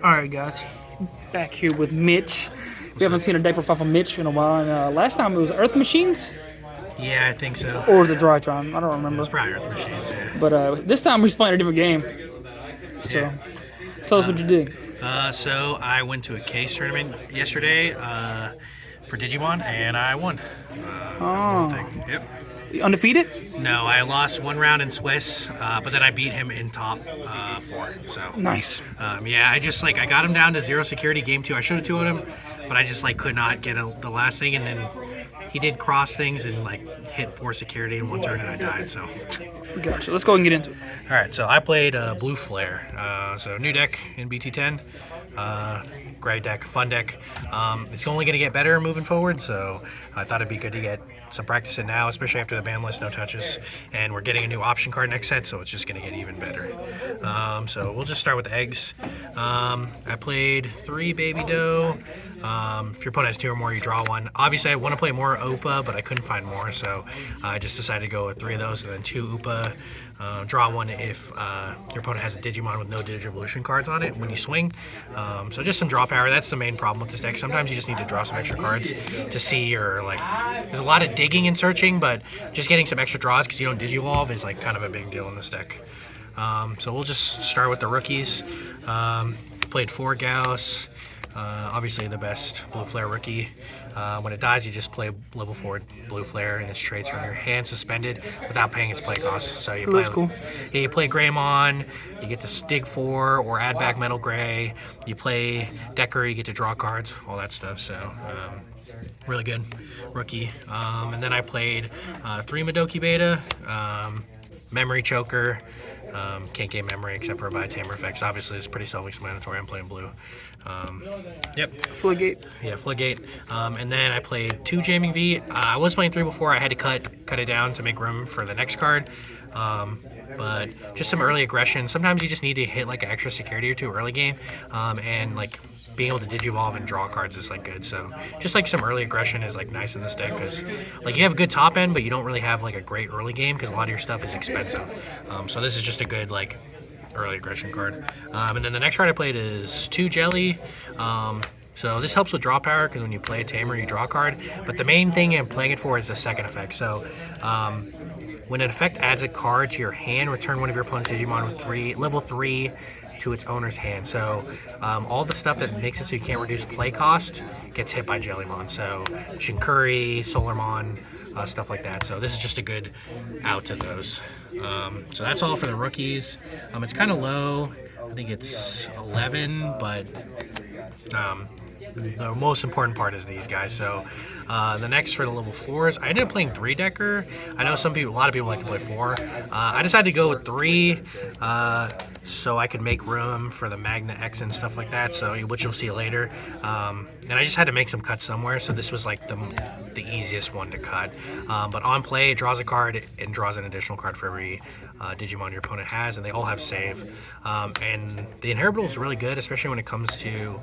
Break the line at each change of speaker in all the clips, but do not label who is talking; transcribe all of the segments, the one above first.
Alright, guys. Back here with Mitch. We haven't seen a diaper fight from Mitch in a while. And, last time it was Earth Machines?
Yeah, I think so.
Or was it Drytron? I don't
It
remember.
was probably Earth Machines, yeah.
But this time he's playing a different game. So,
Yeah.
tell us what you did.
So I went to a case tournament yesterday for Digimon, and I won.
Oh.
Yep.
Undefeated?
No, I lost one round in Swiss, but then I beat him in top 4. So
Nice.
yeah, I got him down to 0 security game 2. I should have 2'd him, but I just could not get the last thing, and then he did cross things and hit 4 security in one turn, and I died. So.
Gotcha. Let's go and get into it.
All right, so I played Blue Flare. So new deck in BT10. Great deck, fun deck. It's only going to get better moving forward, so I thought it'd be good to get some practice in now, especially after the ban list, no touches. And we're getting a new option card next set, so it's just going to get even better. So we'll just start with the eggs. I played 3 Baby Doe. If your opponent has 2 or more, you draw 1. Obviously, I want to play more Upa, but I couldn't find more, so I just decided to go with 3 of those and then 2 Upa. Draw 1 if your opponent has a Digimon with no Digivolution cards on it when you swing. So just some draw power. That's the main problem with this deck. Sometimes you just need to draw some extra cards to see your, there's a lot of digging and searching, but just getting some extra draws because you don't Digivolve is kind of a big deal in this deck. So we'll just start with the rookies. Played 4 Gauss. Obviously the best Blue Flare rookie. When it dies, you just play level 4 Blue Flare and its traits from your hand suspended without paying its play cost. So you
That's cool.
Yeah, you play Greymon, you get to dig 4 or add back Metal Gray. You play Decker, you get to draw cards, all that stuff. So really good rookie. And then I played 3 Madoki Beta, Memory Choker. Can't gain memory except for by Tamer effects. Obviously, it's pretty self-explanatory. I'm playing blue. Yep.
Floodgate.
Yeah, Floodgate. And then I played 2 Jamming V. I was playing 3 before. I had to cut it down to make room for the next card. But just some early aggression. Sometimes you just need to hit an extra security or 2 early game. And being able to Digivolve and draw cards is good. So just some early aggression is nice in this deck because you have a good top end, but you don't really have a great early game because a lot of your stuff is expensive. So this is just a good early aggression card. And then the next card I played is 2 Jelly. So this helps with draw power because when you play a Tamer, you draw a card. But the main thing I'm playing it for is the second effect. So when an effect adds a card to your hand, return one of your opponent's Digimon with level 3 to its owner's hand. So all the stuff that makes it so you can't reduce play cost gets hit by Jellymon. So Shinkuri, Solarmon, stuff like that. So this is just a good out to those. So that's all for the rookies. It's kind of low. I think it's 11, but the most important part is these guys. So the next for the level 4s, I ended up playing 3 Decker. I know a lot of people like to play 4. I decided to go with 3 so I could make room for the Magna X and stuff like that, so which you'll see later. And I just had to make some cuts somewhere, so this was the easiest one to cut. But on play, it draws a card and draws an additional card for every Digimon your opponent has, and they all have save. And the inheritable is really good, especially when it comes to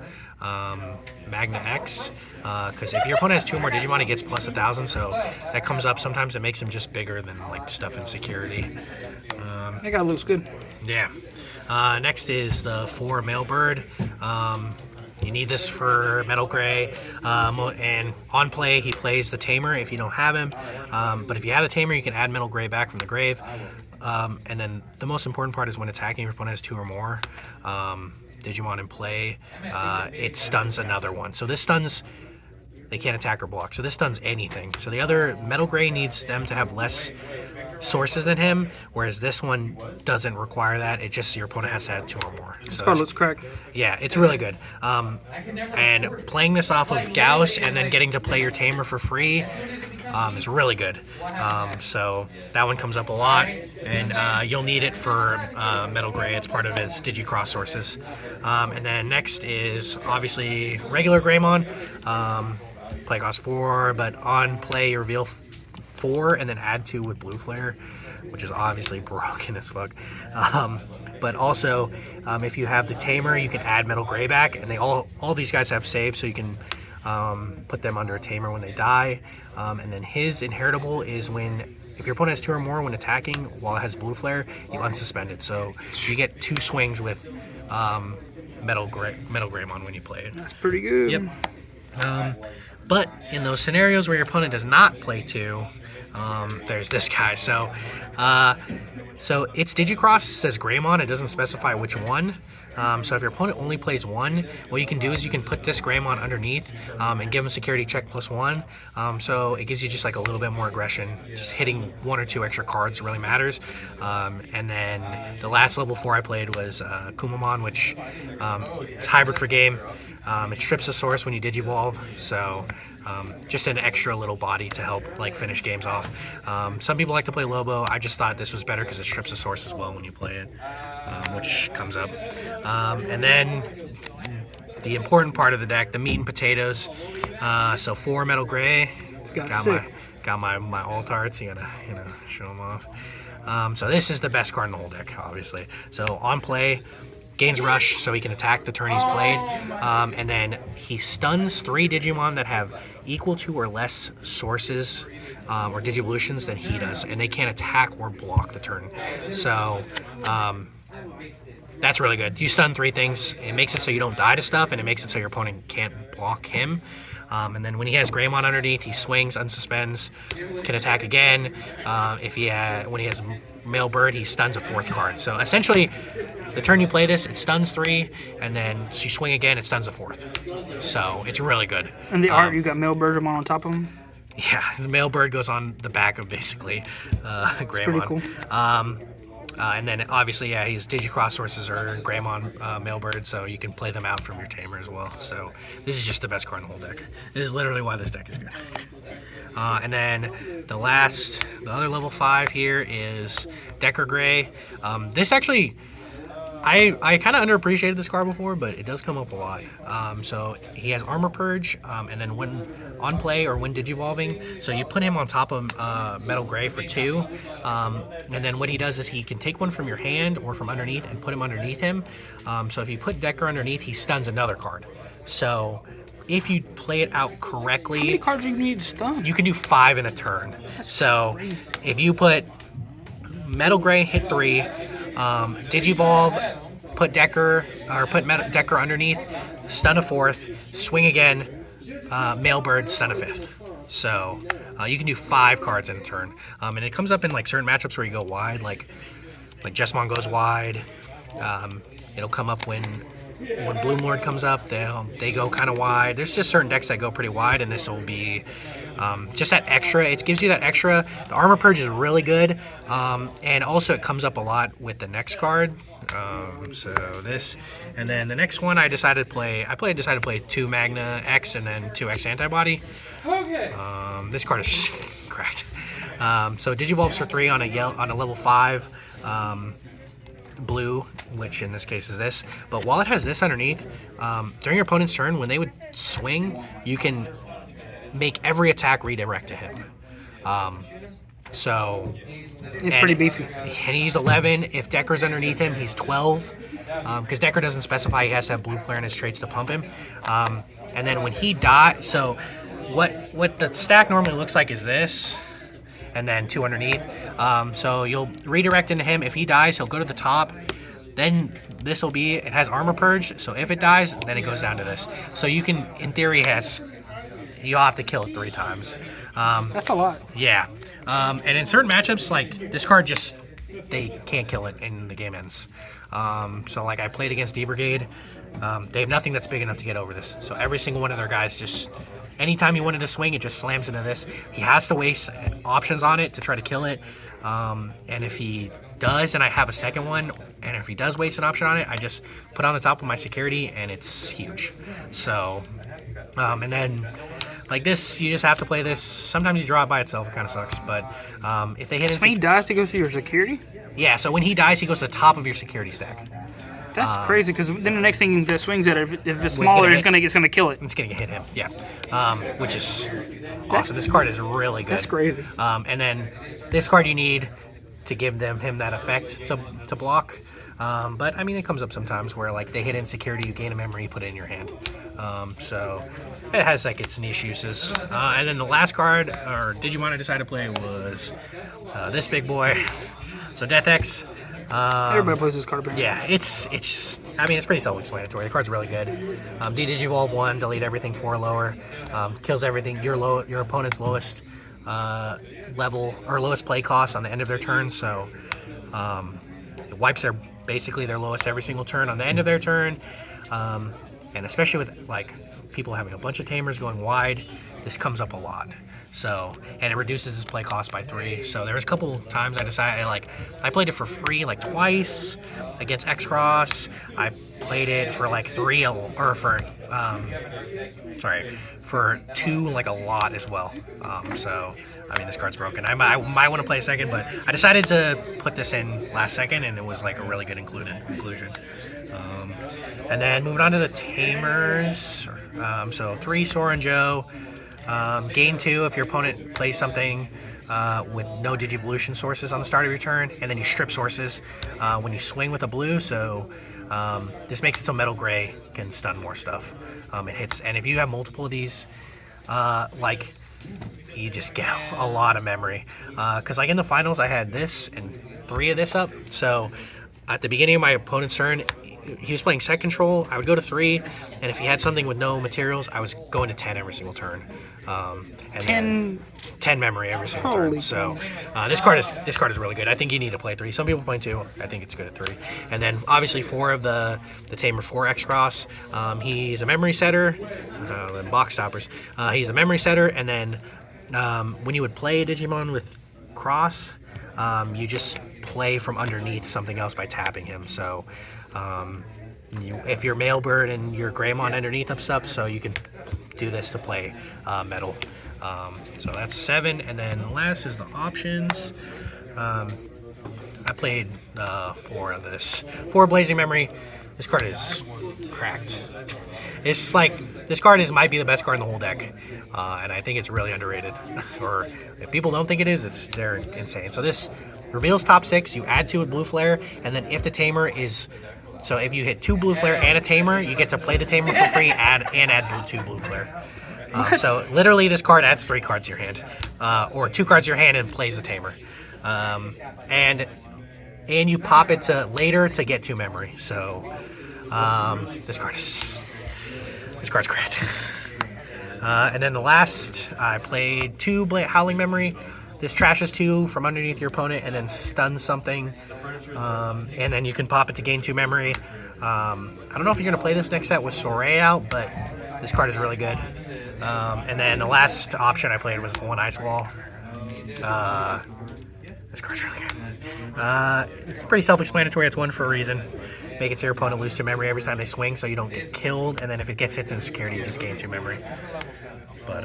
Magna X, because if your opponent has 2 or more Digimon, it gets plus 1,000, so that comes up. Sometimes it makes them just bigger than stuff in security.
That guy looks good.
Yeah. Next is the 4 Mailbird. You need this for Metal Gray, and on play he plays the Tamer if you don't have him, but if you have the Tamer you can add Metal Gray back from the grave, and then the most important part is when attacking, if your opponent has 2 or more Digimon in play, it stuns another one. So this stuns, they can't attack or block, so this stuns anything. So the other Metal Gray needs them to have less sources than him, whereas this one doesn't require that. It just your opponent has to have 2 or more.
This card looks crack.
Yeah, it's really good. And playing this off of Gauss and then getting to play your Tamer for free is really good. So that one comes up a lot, and you'll need it for Metal Gray. It's part of his Digi Cross sources. And then next is obviously regular Greymon. Play cost 4, but on play you reveal 4 and then add 2 with Blue Flare, which is obviously broken as fuck. But also, if you have the Tamer, you can add Metal Gray back, and all these guys have save, so you can put them under a Tamer when they die. And then his inheritable is when, if your opponent has 2 or more when attacking while it has Blue Flare, you unsuspend it. So you get 2 swings with Metal Greymon when you play it.
That's pretty good.
Yep. But in those scenarios where your opponent does not play 2, there's this guy. So it's Digi Cross, says Greymon. It doesn't specify which one. So if your opponent only plays 1, what you can do is you can put this Greymon underneath and give him security check +1. So it gives you just like a little bit more aggression. Just hitting 1 or 2 extra cards really matters. And then the last level 4 I played was Kumamon, which is hybrid for game. It strips the source when you Digivolve, so just an extra little body to help like finish games off. Some people like to play Lobo. I just thought this was better because it strips the source as well when you play it, which comes up. And then the important part of the deck, the meat and potatoes. So 4 Metal Gray. Got my alt arts. You gotta show them off. So this is the best card in the whole deck, obviously. So on play, gains rush, so he can attack the turn he's played, and then he stuns 3 Digimon that have equal to or less sources or Digivolutions than he does, and they can't attack or block the turn. So that's really good. You stun 3 things. It makes it so you don't die to stuff, and it makes it so your opponent can't block him. And then when he has Greymon underneath, he swings, unsuspends, can attack again. When he has Male Bird, he stuns a 4th card. So essentially, the turn you play this, it stuns 3, and then you swing again, it stuns a 4th. So it's really good.
And the art, you got Male Bird on top of him?
Yeah, the Male Bird goes on the back of basically Greymon.
It's pretty cool.
And then obviously, yeah, he's Digi Cross sources or Greymon Male Bird, so you can play them out from your Tamer as well. So this is just the best card in the whole deck. This is literally why this deck is good. And then the other level 5 here is Decker Gray. This actually, I kind of underappreciated this card before, but it does come up a lot. So he has Armor Purge, and then when on play or when Digivolving, so you put him on top of Metal Gray for 2, and then what he does is he can take one from your hand or from underneath and put him underneath him. So if you put Decker underneath, he stuns another card. So if you play it out correctly,
how many cards do you need to stun?
You can do 5 in a turn. So if you put Metal Gray, hit 3, Digivolve, put Decker underneath, stun a 4th, swing again, Male Bird, stun a 5th. So you can do 5 cards in a turn, and it comes up in like certain matchups where you go wide, like Jessamon goes wide. It'll come up when Bloom Lord comes up. They go kind of wide. There's just certain decks that go pretty wide, and this will be just that extra. It gives you that extra. The Armor Purge is really good, and also it comes up a lot with the next card. So this, and then the next one I decided to play 2 Magna X and then 2 X Antibody. Okay. This card is cracked. So Digivolves for 3 on a level 5. Blue, which in this case is this, but while it has this underneath, during your opponent's turn, when they would swing, you can make every attack redirect to him. So
he's pretty beefy.
And he's 11. If Decker's underneath him, he's 12. Because Decker doesn't specify he has to have blue flare in his traits to pump him. And then when he dies, so what the stack normally looks like is this, and then 2 underneath. So you'll redirect into him. If he dies, he'll go to the top. Then this will be, it has Armor Purge, so if it dies, then it goes down to this. So you can, in theory, you'll have to kill it 3 times.
That's a lot.
Yeah. And in certain matchups, like, this card just, they can't kill it and the game ends. So like I played against D-Brigade, they have nothing that's big enough to get over this. So every single one of their guys just, anytime he wanted to swing, it just slams into this. He has to waste options on it to try to kill it. And if he does, and I have a second one, and if he does waste an option on it, I just put on the top of my security, and it's huge. So, and then like this, you just have to play this. Sometimes you draw it by itself, it kind of sucks. But if they hit it,
when he dies, he goes to your security.
Yeah, so when he dies, he goes to the top of your security stack.
That's crazy, because then the next thing that swings at it, if it's smaller, it's gonna kill it.
It's gonna hit him, yeah. Which is awesome. This card is really good.
That's crazy.
And then this card you need to give him that effect to block. But I mean, it comes up sometimes where like they hit insecurity, you gain a memory, you put it in your hand. So it has like its niche uses. And then the last card, or Digimon I decided to play was this big boy. So Death X.
Everybody plays this card apparently.
Yeah, it's just, I mean, it's pretty self-explanatory. The card's really good. Digivolts 1, delete everything 4 or lower, kills everything your opponent's lowest level or lowest play cost on the end of their turn. So it wipes basically their lowest every single turn on the end of their turn. And especially with like people having a bunch of Tamers going wide, this comes up a lot. So, and it reduces its play cost by 3. So there was a couple times I decided, I played it for free like twice against X Cross. I played it for like 3 or for two like a lot as well. So I mean, this card's broken. I might want to play a second, but I decided to put this in last second, and it was like a really good inclusion. And then moving on to the Tamers. So 3 Sora and Joe. Gain 2 if your opponent plays something with no Digivolution sources on the start of your turn, and then you strip sources when you swing with a blue. So this makes it so Metal Gray can stun more stuff. It hits, and if you have multiple of these, you just get a lot of memory. Because like in the finals, I had this and 3 of this up. So at the beginning of my opponent's turn, he was playing set control. I would go to 3, and if he had something with no materials, I was going to 10 every single turn. And 10 memory every single turn. So this card is really good. I think you need to play 3. Some people play 2. I think it's good at 3. And then obviously 4 of the Tamer 4 X Cross. He's a memory setter. The box stoppers. He's a memory setter. And then when you would play Digimon with Cross, you just play from underneath something else by tapping him. So if you're Mailbird and your Greymon underneath him stuff, so you can do this to play metal. So that's 7, and then last is the options. I played 4 of this. 4 Blazing Memory. This card is cracked. It's like, this card might be the best card in the whole deck, and I think it's really underrated. Or if people don't think it is, they're insane. So this reveals top 6. You add 2 with Blue Flare, and then if the Tamer is, so if you hit 2 Blue Flare and a Tamer, you get to play the Tamer for free, add 2 Blue Flare. So literally this card adds 3 cards to your hand, or 2 cards to your hand and plays the Tamer. And you pop it to later to get 2 memory. So this card's great. And then the last, I played 2 Howling Memory. This trashes 2 from underneath your opponent and then stuns something. And then you can pop it to gain 2 memory. I don't know if you're going to play this next set with Soray out, but this card is really good. And then the last option I played was 1 Ice Wall. This card's really good. Pretty self-explanatory. It's 1 for a reason. Make it so your opponent lose 2 memory every time they swing, so you don't get killed. And then if it gets hits in security, you just gain 2 memory. But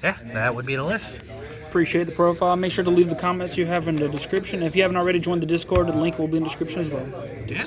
yeah, that would be the list.
Appreciate the profile. Make sure to leave the comments you have in the description. If you haven't already joined the Discord, the link will be in the description as well.
Yeah.